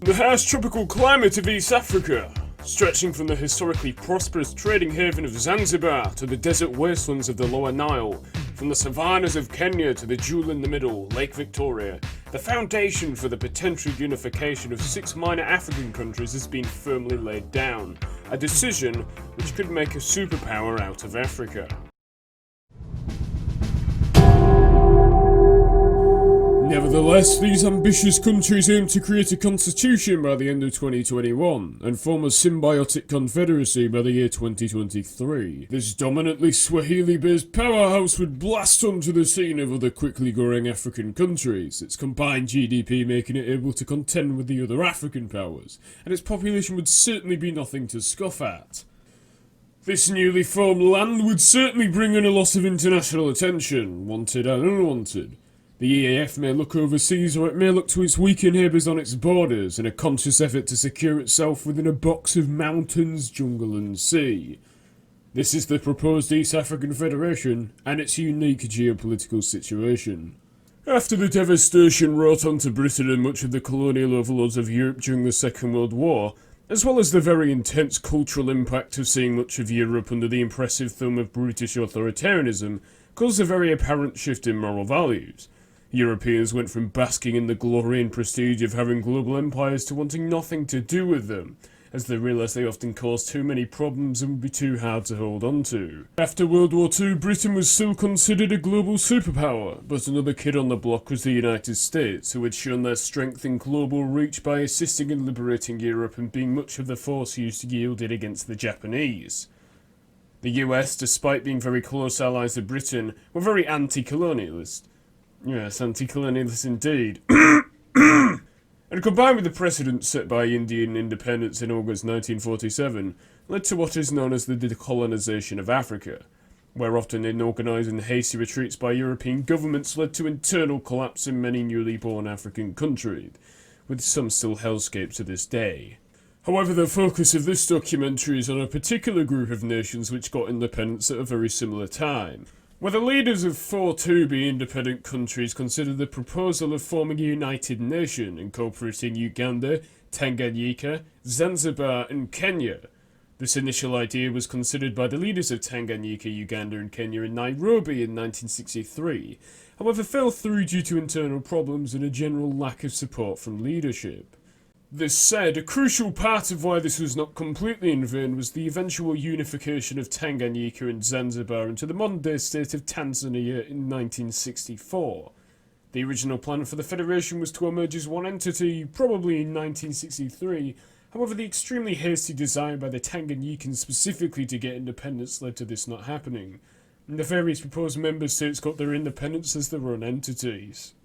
The harsh tropical climate of East Africa, stretching from the historically prosperous trading haven of Zanzibar to the desert wastelands of the Lower Nile, from the savannas of Kenya to the jewel in the middle, Lake Victoria, the foundation for the potential unification of 6 minor African countries has been firmly laid down, a decision which could make a superpower out of Africa. Nevertheless, these ambitious countries aim to create a constitution by the end of 2021 and form a symbiotic confederacy by the year 2023. This dominantly Swahili-based powerhouse would blast onto the scene of other quickly growing African countries, its combined GDP making it able to contend with the other African powers, and its population would certainly be nothing to scoff at. This newly formed land would certainly bring in a lot of international attention, wanted and unwanted. The EAF may look overseas, or it may look to its weaker neighbours on its borders in a conscious effort to secure itself within a box of mountains, jungle and sea. This is the proposed East African Federation and its unique geopolitical situation. After the devastation wrought onto Britain and much of the colonial overlords of Europe during the Second World War, as well as the very intense cultural impact of seeing much of Europe under the impressive thumb of British authoritarianism, caused a very apparent shift in moral values. Europeans went from basking in the glory and prestige of having global empires to wanting nothing to do with them, as they realised they often caused too many problems and would be too hard to hold on to. After World War II, Britain was still considered a global superpower, but another kid on the block was the United States, who had shown their strength in global reach by assisting in liberating Europe and being much of the force used to yield it against the Japanese. The US, despite being very close allies of Britain, were very anti-colonialist. Yes, anti-colonialist indeed. And combined with the precedent set by Indian independence in August 1947, led to what is known as the decolonisation of Africa, where often unorganised and hasty retreats by European governments led to internal collapse in many newly born African countries, with some still hellscape to this day. However, the focus of this documentary is on a particular group of nations which got independence at a very similar time, where the leaders of 4 to-be independent countries considered the proposal of forming a united nation incorporating Uganda, Tanganyika, Zanzibar and Kenya. This initial idea was considered by the leaders of Tanganyika, Uganda and Kenya in Nairobi in 1963, however fell through due to internal problems and a general lack of support from leadership. This said, a crucial part of why this was not completely in vain was the eventual unification of Tanganyika and Zanzibar into the modern-day state of Tanzania in 1964. The original plan for the federation was to emerge as one entity, probably in 1963, however the extremely hasty desire by the Tanganyikans specifically to get independence led to this not happening, and the various proposed member states got their independence as their own entities.